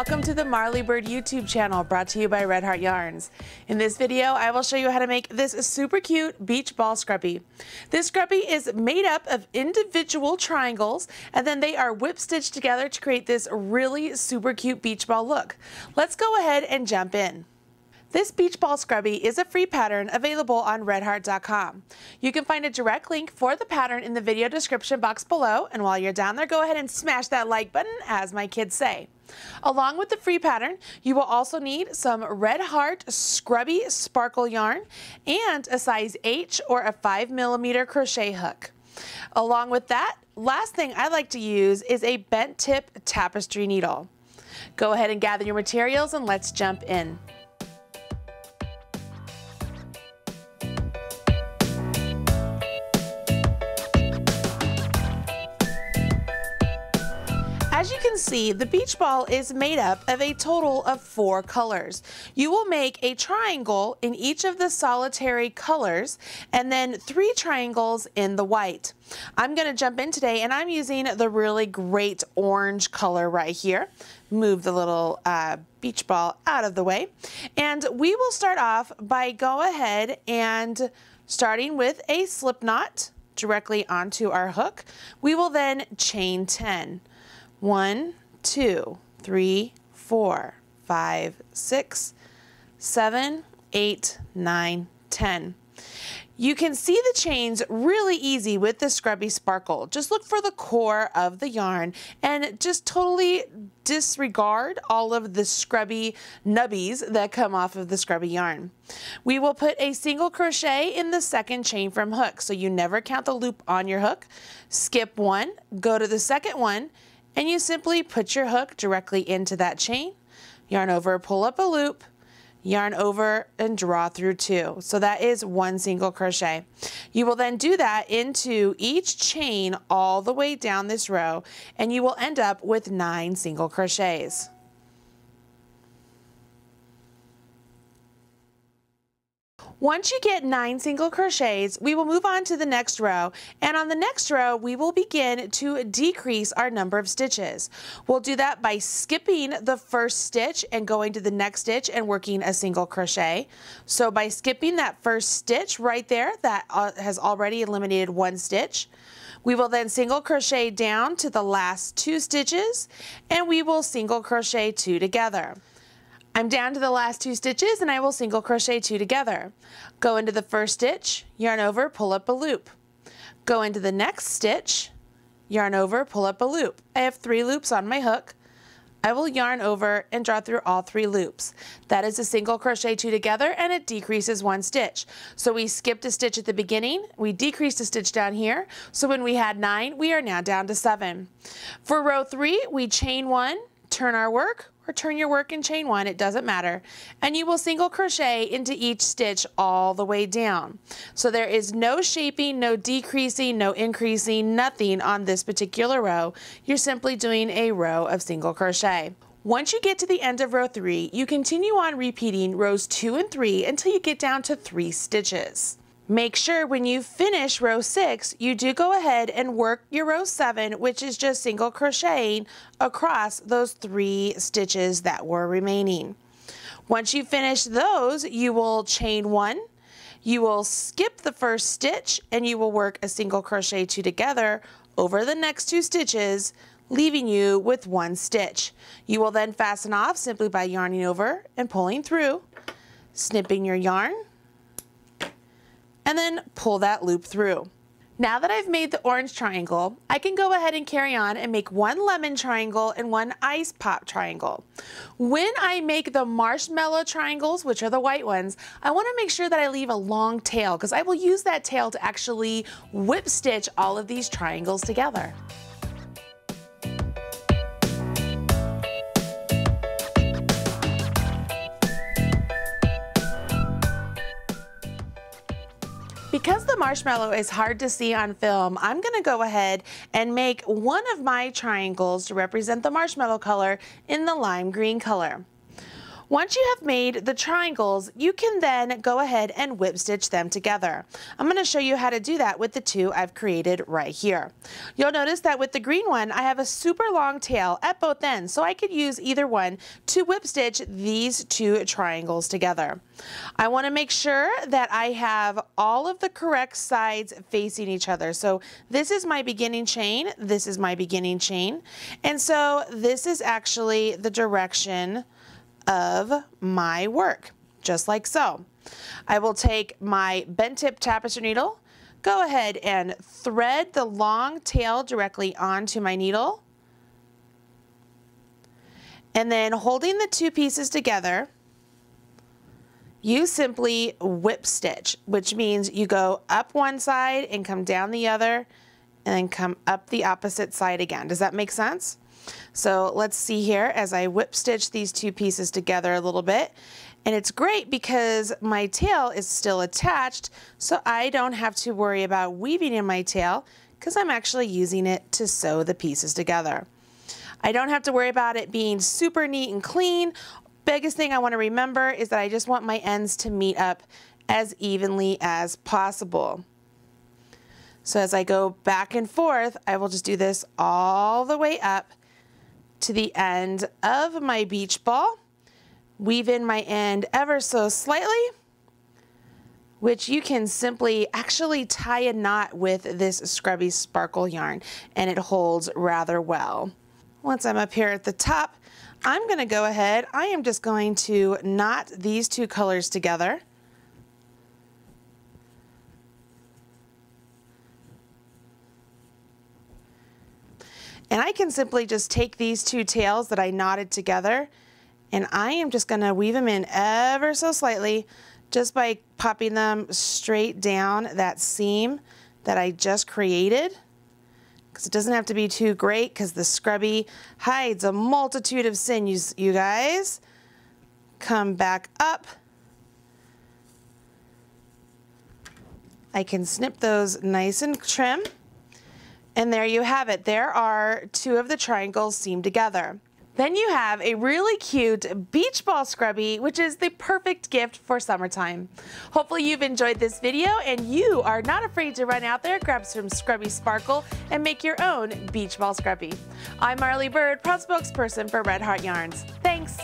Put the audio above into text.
Welcome to the Marley Bird YouTube channel, brought to you by Red Heart Yarns. In this video, I will show you how to make this super cute beach ball scrubby. This scrubby is made up of individual triangles, and then they are whip stitched together to create this really super cute beach ball look. Let's go ahead and jump in. This beach ball scrubby is a free pattern available on redheart.com. You can find a direct link for the pattern in the video description box below, and while you're down there, go ahead and smash that like button, as my kids say. Along with the free pattern, you will also need some Red Heart Scrubby Sparkle yarn and a size H or a 5mm crochet hook. Along with that, last thing I like to use is a bent tip tapestry needle. Go ahead and gather your materials and let's jump in. As you can see, the beach ball is made up of a total of 4 colors. You will make a triangle in each of the solitary colors and then 3 triangles in the white. I'm going to jump in today and I'm using the really great orange color right here. Move the little beach ball out of the way. And we will start off by go ahead and starting with a slip knot directly onto our hook. We will then chain 10. 1, 2, 3, 4, 5, 6, 7, 8, 9, 10. You can see the chains really easy with the Scrubby Sparkle. Just look for the core of the yarn and just totally disregard all of the scrubby nubbies that come off of the scrubby yarn. We will put a single crochet in the second chain from hook, so you never count the loop on your hook. Skip one, go to the second one, and you simply put your hook directly into that chain, yarn over, pull up a loop, yarn over, and draw through 2. So that is 1 single crochet. You will then do that into each chain all the way down this row, and you will end up with 9 single crochets. Once you get 9 single crochets, we will move on to the next row, and on the next row we will begin to decrease our number of stitches. We'll do that by skipping the first stitch and going to the next stitch and working a single crochet. So by skipping that first stitch right there, that has already eliminated 1 stitch. We will then single crochet down to the last 2 stitches, and we will single crochet 2 together. I'm down to the last 2 stitches and I will single crochet 2 together. Go into the first stitch, yarn over, pull up a loop. Go into the next stitch, yarn over, pull up a loop. I have 3 loops on my hook. I will yarn over and draw through all 3 loops. That is a single crochet 2 together, and it decreases 1 stitch. So we skipped a stitch at the beginning, we decreased a stitch down here. So when we had 9, we are now down to 7. For row 3, we chain 1, turn our work, or turn your work and chain 1, it doesn't matter, and you will single crochet into each stitch all the way down. So there is no shaping, no decreasing, no increasing, nothing on this particular row. You're simply doing a row of single crochet. Once you get to the end of row 3, you continue on repeating rows 2 and 3 until you get down to 3 stitches. Make sure when you finish row 6, you do go ahead and work your row 7, which is just single crocheting across those 3 stitches that were remaining. Once you finish those, you will chain 1, you will skip the first stitch, and you will work a single crochet 2 together over the next 2 stitches, leaving you with 1 stitch. You will then fasten off simply by yarning over and pulling through, snipping your yarn, and then pull that loop through. Now that I've made the orange triangle, I can go ahead and carry on and make 1 lemon triangle and 1 ice pop triangle. When I make the marshmallow triangles, which are the white ones, I want to make sure that I leave a long tail, because I will use that tail to actually whip stitch all of these triangles together. Because the marshmallow is hard to see on film, I'm going to go ahead and make one of my triangles to represent the marshmallow color in the lime green color. Once you have made the triangles, you can then go ahead and whip stitch them together. I'm going to show you how to do that with the two I've created right here. You'll notice that with the green one, I have a super long tail at both ends, so I could use either one to whip stitch these two triangles together. I want to make sure that I have all of the correct sides facing each other. So this is my beginning chain, this is my beginning chain, and so this is actually the direction of my work, just like so. I will take my bent tip tapestry needle, go ahead and thread the long tail directly onto my needle, and then holding the two pieces together, you simply whip stitch, which means you go up one side and come down the other and then come up the opposite side again. Does that make sense? So let's see here as I whip stitch these two pieces together a little bit. And it's great because my tail is still attached, so I don't have to worry about weaving in my tail because I'm actually using it to sew the pieces together. I don't have to worry about it being super neat and clean. Biggest thing I want to remember is that I just want my ends to meet up as evenly as possible. So as I go back and forth, I will just do this all the way up to the end of my beach ball, weave in my end ever so slightly, which you can simply actually tie a knot with this Scrubby Sparkle yarn, and it holds rather well. Once I'm up here at the top, I'm going to go ahead, I am just going to knot these two colors together. And I can simply just take these two tails that I knotted together, and I am just going to weave them in ever so slightly just by popping them straight down that seam that I just created. Because it doesn't have to be too great because the Scrubby hides a multitude of sinews, you guys. Come back up. I can snip those nice and trim. And there you have it. There are two of the triangles seamed together. Then you have a really cute beach ball scrubby, which is the perfect gift for summertime. Hopefully you've enjoyed this video and you are not afraid to run out there, grab some Scrubby Sparkle, and make your own beach ball scrubby. I'm Marley Bird, proud spokesperson for Red Heart Yarns. Thanks.